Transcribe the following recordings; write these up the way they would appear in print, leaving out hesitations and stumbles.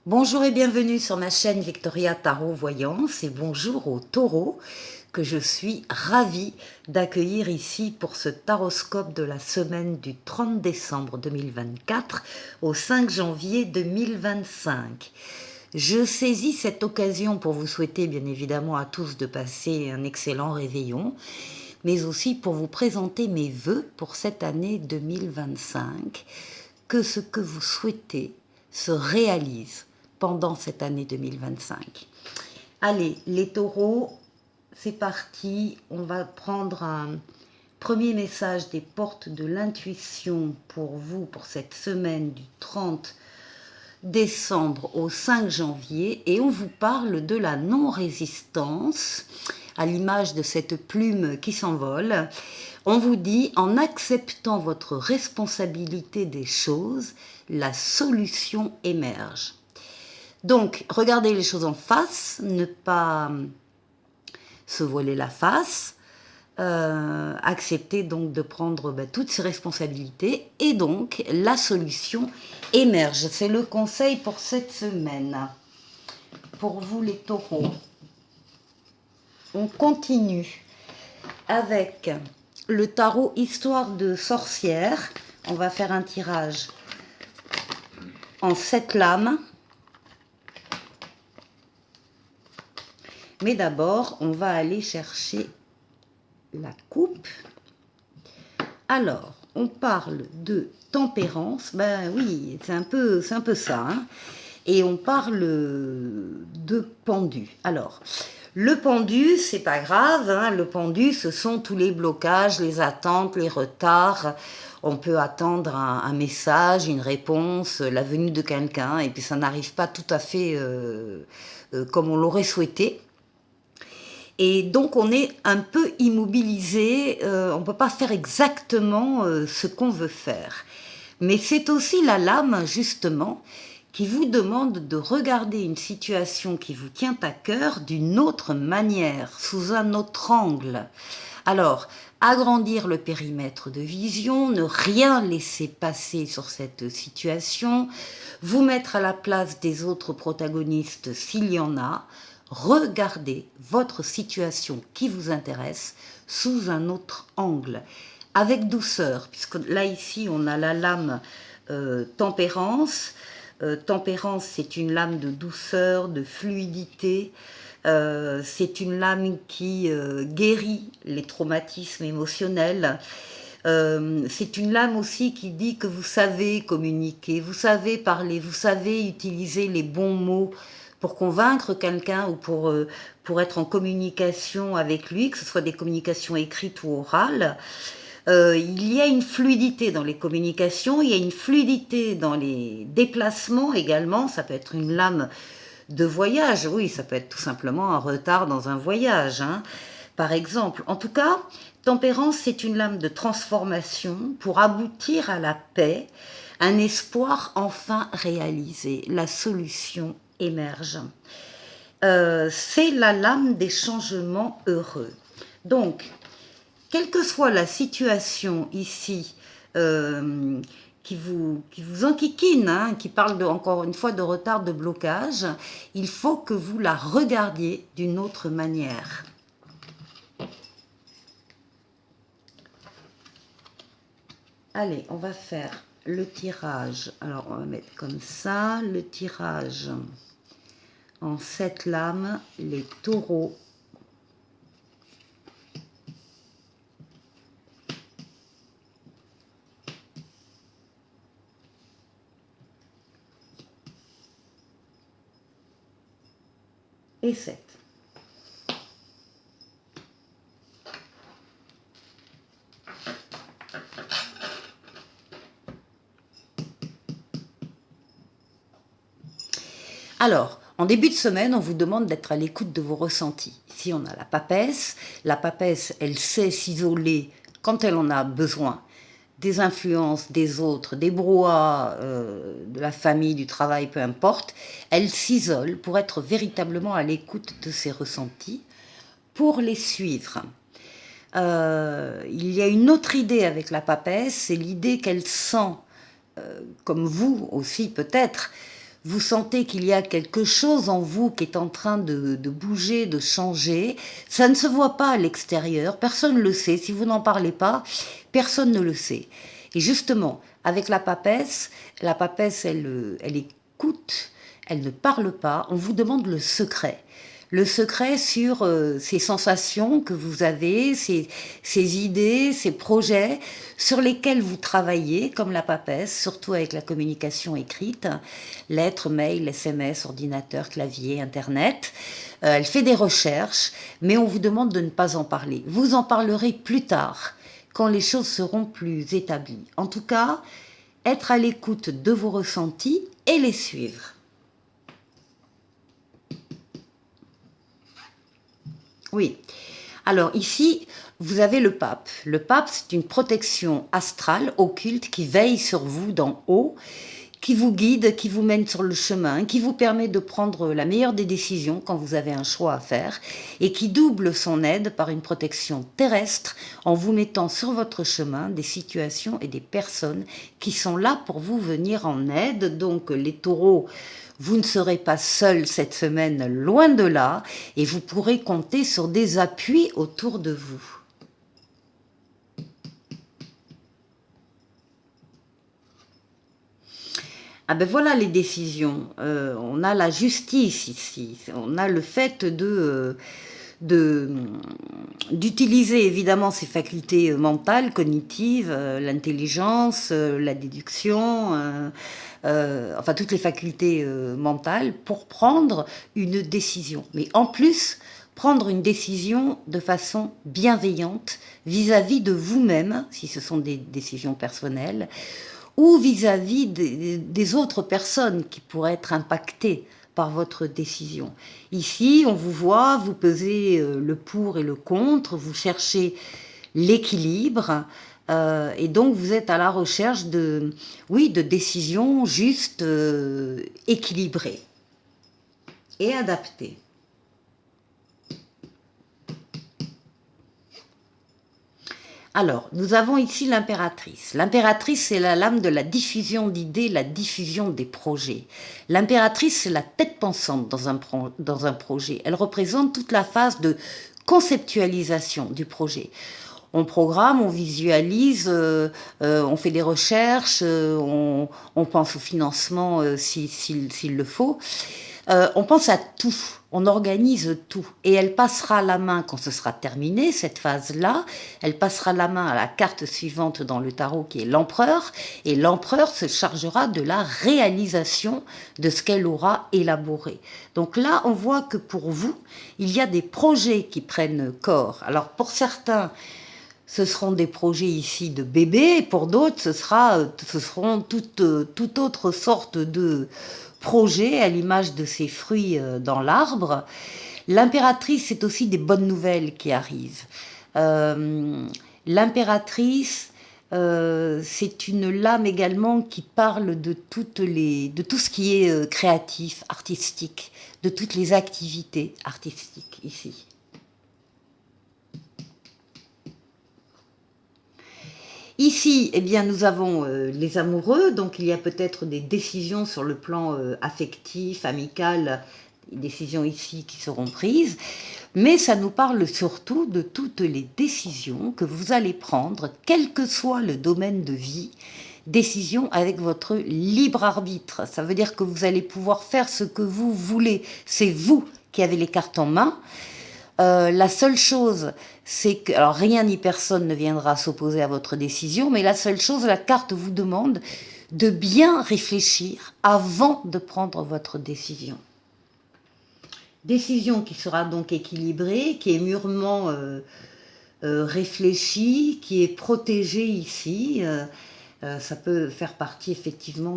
Bonjour et bienvenue sur ma chaîne Victoria Tarot Voyance et bonjour aux taureaux que je suis ravie d'accueillir ici pour ce taroscope de la semaine du 30 décembre 2024 au 5 janvier 2025. Je saisis cette occasion pour vous souhaiter bien évidemment à tous de passer un excellent réveillon, mais aussi pour vous présenter mes vœux pour cette année 2025, que ce que vous souhaitez se réalise pendant cette année 2025. Allez, les taureaux, c'est parti. On va prendre un premier message des portes de l'intuition pour vous, pour cette semaine du 30 décembre au 5 janvier. Et on vous parle de la non-résistance, à l'image de cette plume qui s'envole. On vous dit, en acceptant votre responsabilité des choses, la solution émerge. Donc, regardez les choses en face, ne pas se voiler la face, accepter donc de prendre toutes ses responsabilités et donc la solution émerge. C'est le conseil pour cette semaine. Pour vous les taureaux, on continue avec le tarot Histoire de sorcière. On va faire un tirage en 7 lames. Mais d'abord, on va aller chercher la coupe. Alors, on parle de tempérance. Ben oui, c'est un peu ça. Hein. Et on parle de pendu. Alors, le pendu, c'est pas grave. Hein. Le pendu, ce sont tous les blocages, les attentes, les retards. On peut attendre un message, une réponse, la venue de quelqu'un, et puis ça n'arrive pas tout à fait comme on l'aurait souhaité. Et donc on est un peu immobilisé, on ne peut pas faire exactement ce qu'on veut faire. Mais c'est aussi la lame, justement, qui vous demande de regarder une situation qui vous tient à cœur d'une autre manière, sous un autre angle. Alors, agrandir le périmètre de vision, ne rien laisser passer sur cette situation, vous mettre à la place des autres protagonistes s'il y en a, regardez votre situation qui vous intéresse sous un autre angle, avec douceur, puisque là ici on a la lame tempérance. Tempérance, c'est une lame de douceur, de fluidité. C'est une lame qui guérit les traumatismes émotionnels. C'est une lame aussi qui dit que vous savez communiquer, vous savez parler, vous savez utiliser les bons mots pour convaincre quelqu'un ou pour être en communication avec lui, que ce soit des communications écrites ou orales. Il y a une fluidité dans les communications, il y a une fluidité dans les déplacements également. Ça peut être une lame de voyage, oui, ça peut être tout simplement un retard dans un voyage, hein, par exemple. En tout cas, tempérance, c'est une lame de transformation pour aboutir à la paix, un espoir enfin réalisé. La solution émerge. C'est la lame des changements heureux. Donc, quelle que soit la situation ici qui vous enquiquine, hein, qui parle encore une fois de retard, de blocage, il faut que vous la regardiez d'une autre manière. Allez, on va faire le tirage. Alors, on va mettre comme ça, le tirage en 7 lames, les taureaux. Et 7. Alors, en début de semaine, on vous demande d'être à l'écoute de vos ressentis. Ici, on a la papesse. La papesse, elle sait s'isoler quand elle en a besoin des influences des autres, des brouhahas de la famille, du travail, peu importe. Elle s'isole pour être véritablement à l'écoute de ses ressentis, pour les suivre. Il y a une autre idée avec la papesse, c'est l'idée qu'elle sent, comme vous aussi peut-être, vous sentez qu'il y a quelque chose en vous qui est en train de bouger, de changer. Ça ne se voit pas à l'extérieur, personne ne le sait. Si vous n'en parlez pas, personne ne le sait. Et justement, avec la papesse, elle écoute, elle ne parle pas, on vous demande le secret. Le secret sur ces sensations que vous avez, ces idées, ces projets sur lesquels vous travaillez, comme la papesse, surtout avec la communication écrite, lettres, mails, SMS, ordinateur, clavier, Internet. Elle fait des recherches, mais on vous demande de ne pas en parler. Vous en parlerez plus tard, quand les choses seront plus établies. En tout cas, être à l'écoute de vos ressentis et les suivre. Oui. Alors ici, vous avez le pape. Le pape, c'est une protection astrale, occulte, qui veille sur vous d'en haut, qui vous guide, qui vous mène sur le chemin, qui vous permet de prendre la meilleure des décisions quand vous avez un choix à faire, et qui double son aide par une protection terrestre en vous mettant sur votre chemin des situations et des personnes qui sont là pour vous venir en aide. Donc les taureaux, vous ne serez pas seul cette semaine, loin de là, et vous pourrez compter sur des appuis autour de vous. Ah ben voilà les décisions. On a la justice ici. On a le fait d'utiliser évidemment ses facultés mentales, cognitives, l'intelligence, la déduction, enfin toutes les facultés mentales pour prendre une décision. Mais en plus, prendre une décision de façon bienveillante vis-à-vis de vous-même, si ce sont des décisions personnelles, ou vis-à-vis des autres personnes qui pourraient être impactées par votre décision. Ici, on vous voit, vous pesez le pour et le contre, vous cherchez l'équilibre, et donc vous êtes à la recherche de décisions justes, équilibrées et adaptées. Alors, nous avons ici l'impératrice. L'impératrice, c'est la lame de la diffusion d'idées, la diffusion des projets. L'impératrice, c'est la tête pensante dans un projet. Elle représente toute la phase de conceptualisation du projet. On programme, on visualise, on fait des recherches, on pense au financement s'il le faut. On pense à tout, on organise tout. Et elle passera la main, quand ce sera terminé, cette phase-là, elle passera la main à la carte suivante dans le tarot qui est l'empereur, et l'empereur se chargera de la réalisation de ce qu'elle aura élaboré. Donc là, on voit que pour vous, il y a des projets qui prennent corps. Alors pour certains, ce seront des projets ici de bébés, et pour d'autres, ce seront toute autre sorte de projets à l'image de ces fruits dans l'arbre. L'impératrice, c'est aussi des bonnes nouvelles qui arrivent. L'impératrice, c'est une lame également qui parle de tout ce qui est créatif, artistique, de toutes les activités artistiques ici. Ici, eh bien, nous avons les amoureux, donc il y a peut-être des décisions sur le plan affectif, amical, des décisions ici qui seront prises, mais ça nous parle surtout de toutes les décisions que vous allez prendre, quel que soit le domaine de vie, décisions avec votre libre arbitre. Ça veut dire que vous allez pouvoir faire ce que vous voulez, c'est vous qui avez les cartes en main. La seule chose, c'est que, alors rien ni personne ne viendra s'opposer à votre décision, mais la seule chose, la carte vous demande de bien réfléchir avant de prendre votre décision. Décision qui sera donc équilibrée, qui est mûrement réfléchie, qui est protégée ici. Ça peut faire partie effectivement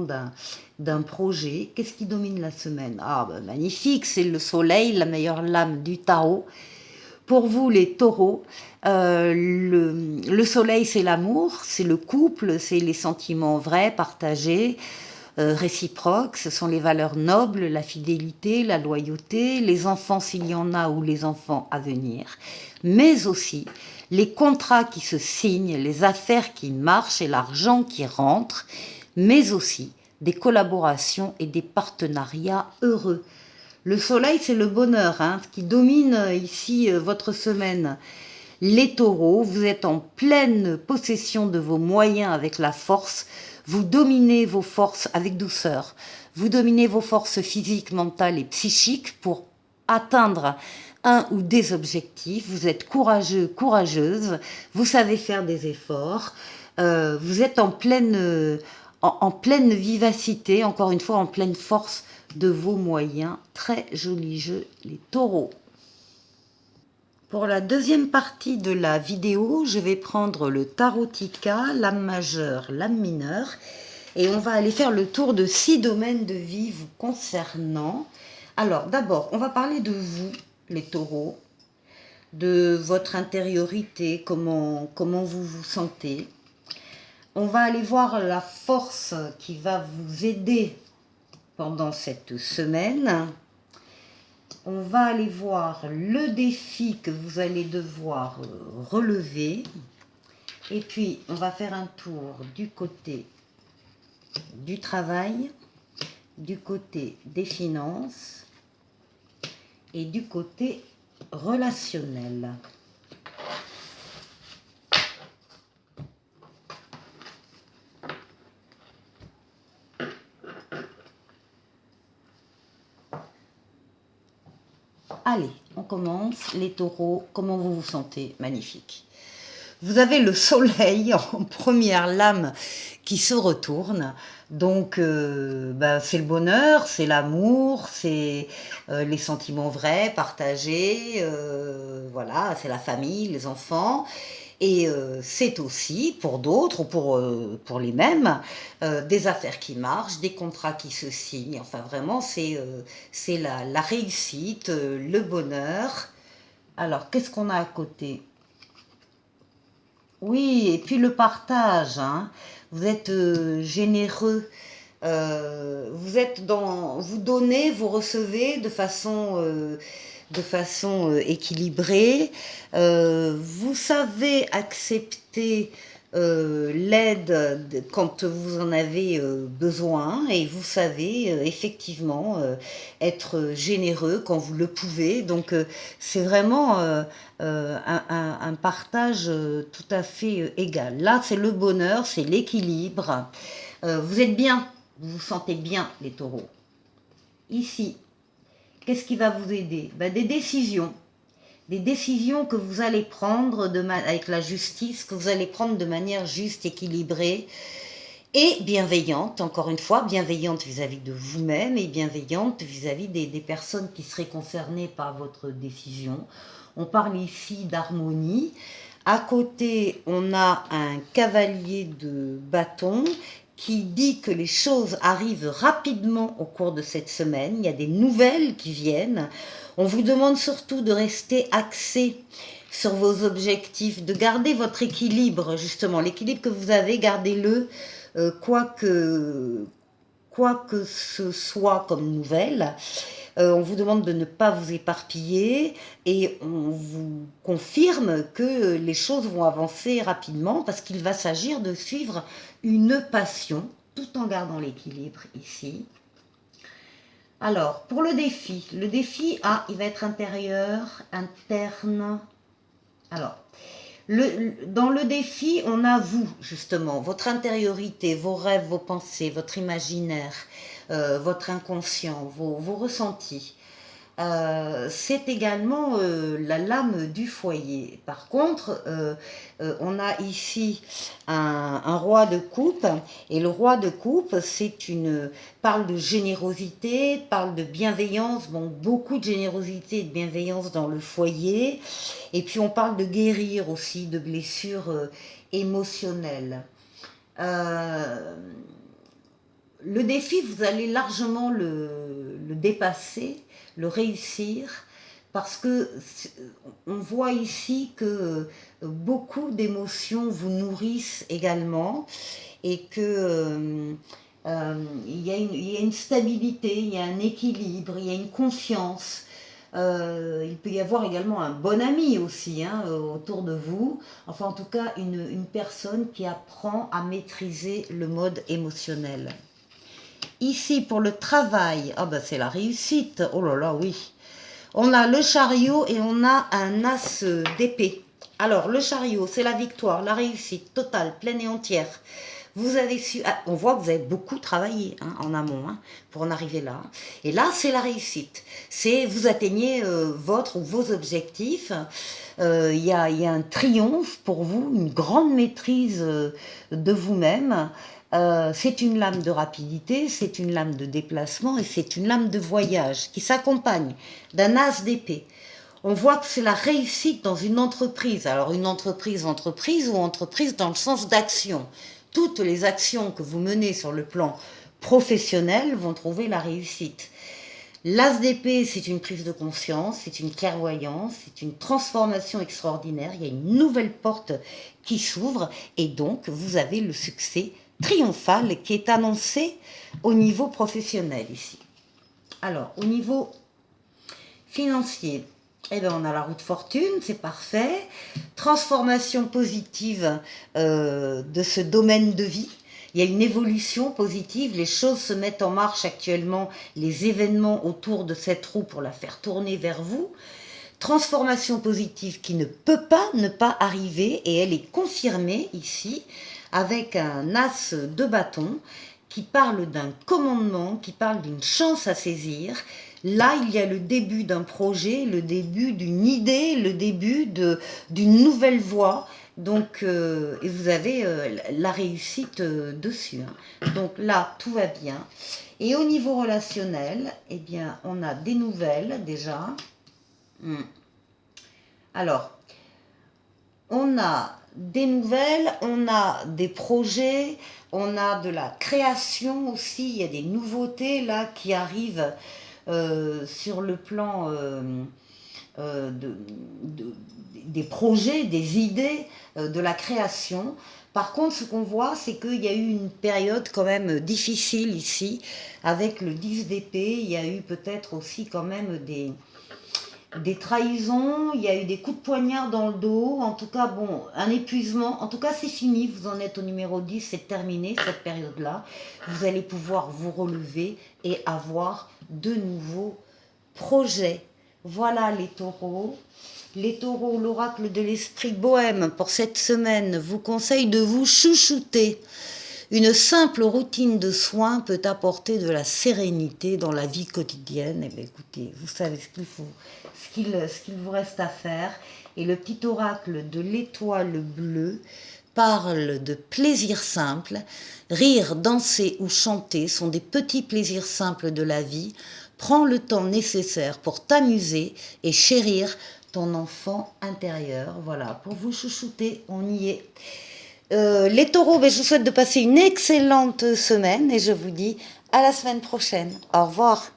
d'un projet. Qu'est-ce qui domine la semaine? Ah, ben, magnifique, c'est le soleil, la meilleure lame du tarot. Pour vous, les taureaux, le soleil, c'est l'amour, c'est le couple, c'est les sentiments vrais, partagés, réciproques. Ce sont les valeurs nobles, la fidélité, la loyauté, les enfants s'il y en a ou les enfants à venir. Mais aussi les contrats qui se signent, les affaires qui marchent et l'argent qui rentre. Mais aussi des collaborations et des partenariats heureux. Le soleil, c'est le bonheur, hein, qui domine ici votre semaine. Les taureaux, vous êtes en pleine possession de vos moyens avec la force. Vous dominez vos forces avec douceur. Vous dominez vos forces physiques, mentales et psychiques pour atteindre un ou des objectifs. Vous êtes courageux, courageuse. Vous savez faire des efforts. Vous êtes en pleine vivacité, encore une fois, en pleine force de vos moyens. Très joli jeu, les taureaux. Pour la deuxième partie de la vidéo, je vais prendre le tarotica, l'âme majeure, l'âme mineure, et on va aller faire le tour de 6 domaines de vie vous concernant. Alors d'abord, on va parler de vous, les taureaux, de votre intériorité, comment vous vous sentez. On va aller voir la force qui va vous aider pendant cette semaine. On va aller voir le défi que vous allez devoir relever. Et puis, on va faire un tour du côté du travail, du côté des finances et du côté relationnel. Allez, on commence. Les taureaux, comment vous vous sentez? Magnifique. Vous avez le soleil en première lame qui se retourne. Donc, c'est le bonheur, c'est l'amour, c'est les sentiments vrais, partagés. Voilà, c'est la famille, les enfants. Et c'est aussi, pour d'autres, ou pour les mêmes, des affaires qui marchent, des contrats qui se signent. Enfin, vraiment, c'est la réussite, le bonheur. Alors, qu'est-ce qu'on a à côté? Oui, et puis le partage, hein. Vous êtes généreux. Vous donnez, vous recevez de façon équilibrée. Vous savez accepter l'aide quand vous en avez besoin et vous savez effectivement être généreux quand vous le pouvez. Donc c'est vraiment un partage tout à fait égal. Là, c'est le bonheur, c'est l'équilibre. Vous êtes bien, vous vous sentez bien, les taureaux. Ici, qu'est-ce qui va vous aider? Des décisions. Des décisions que vous allez prendre avec la justice, que vous allez prendre de manière juste, équilibrée et bienveillante, encore une fois, bienveillante vis-à-vis de vous-même et bienveillante vis-à-vis des personnes qui seraient concernées par votre décision. On parle ici d'harmonie. À côté, on a un cavalier de bâton qui dit que les choses arrivent rapidement au cours de cette semaine. Il y a des nouvelles qui viennent. On vous demande surtout de rester axé sur vos objectifs, de garder votre équilibre, justement. L'équilibre que vous avez, gardez-le, quoi que ce soit comme nouvelle. On vous demande de ne pas vous éparpiller et on vous confirme que les choses vont avancer rapidement parce qu'il va s'agir de suivre une passion tout en gardant l'équilibre ici. Alors, pour le défi, il va être intérieur, interne. Alors, dans le défi, on a vous, justement, votre intériorité, vos rêves, vos pensées, votre imaginaire, votre inconscient, vos ressentis. C'est également la lame du foyer. Par contre, on a ici un roi de coupe, et le roi de coupe, parle de générosité, parle de bienveillance, beaucoup de générosité et de bienveillance dans le foyer, et puis on parle de guérir aussi, de blessures émotionnelles. Le défi, vous allez largement le dépasser, le réussir, parce que on voit ici que beaucoup d'émotions vous nourrissent également et que il y a une stabilité, il y a un équilibre, il y a une confiance. Il peut y avoir également un bon ami aussi autour de vous. Enfin, en tout cas, une personne qui apprend à maîtriser le mode émotionnel. Ici, pour le travail, ah ben c'est la réussite. Oh là là, oui. On a le chariot et on a un as d'épée. Alors, le chariot, c'est la victoire, la réussite totale, pleine et entière. Vous avez su, on voit que vous avez beaucoup travaillé hein, en amont hein, pour en arriver là. Et là, c'est la réussite. C'est vous atteignez votre ou vos objectifs. Il y a un triomphe pour vous, une grande maîtrise de vous-même. C'est une lame de rapidité, c'est une lame de déplacement et c'est une lame de voyage qui s'accompagne d'un as d'épée. On voit que c'est la réussite dans une entreprise. Alors une entreprise ou entreprise dans le sens d'action. Toutes les actions que vous menez sur le plan professionnel vont trouver la réussite. L'as d'épée, c'est une prise de conscience, c'est une clairvoyance, c'est une transformation extraordinaire. Il y a une nouvelle porte qui s'ouvre et donc vous avez le succès triomphal qui est annoncé au niveau professionnel ici. Alors, au niveau financier, eh bien, on a la roue de fortune, c'est parfait. Transformation positive de ce domaine de vie. Il y a une évolution positive, les choses se mettent en marche actuellement, les événements autour de cette roue pour la faire tourner vers vous. Transformation positive qui ne peut pas ne pas arriver et elle est confirmée ici avec un as de bâton qui parle d'un commandement, qui parle d'une chance à saisir. Là, il y a le début d'un projet, le début d'une idée, le début d'une nouvelle voie. Donc, et vous avez la réussite dessus. Hein. Donc là, tout va bien. Et au niveau relationnel, eh bien, on a des nouvelles déjà. Alors, on a des nouvelles, on a des projets, on a de la création aussi. Il y a des nouveautés là qui arrivent sur le plan des projets, des idées, de la création. Par contre, ce qu'on voit, c'est qu'il y a eu une période quand même difficile ici, avec le 10 d'épée. Il y a eu peut-être aussi quand même des trahisons, il y a eu des coups de poignard dans le dos, en tout cas, bon, un épuisement. En tout cas, c'est fini, vous en êtes au numéro 10, c'est terminé cette période-là. Vous allez pouvoir vous relever et avoir de nouveaux projets. Voilà les taureaux. Les taureaux, l'oracle de l'esprit bohème pour cette semaine vous conseille de vous chouchouter. Une simple routine de soins peut apporter de la sérénité dans la vie quotidienne. Eh bien, écoutez, vous savez ce qu'il faut, ce qu'il vous reste à faire. Et le petit oracle de l'étoile bleue parle de plaisirs simples. Rire, danser ou chanter sont des petits plaisirs simples de la vie. Prends le temps nécessaire pour t'amuser et chérir ton enfant intérieur. Voilà, pour vous chouchouter, on y est. Les taureaux, je vous souhaite de passer une excellente semaine et je vous dis à la semaine prochaine. Au revoir.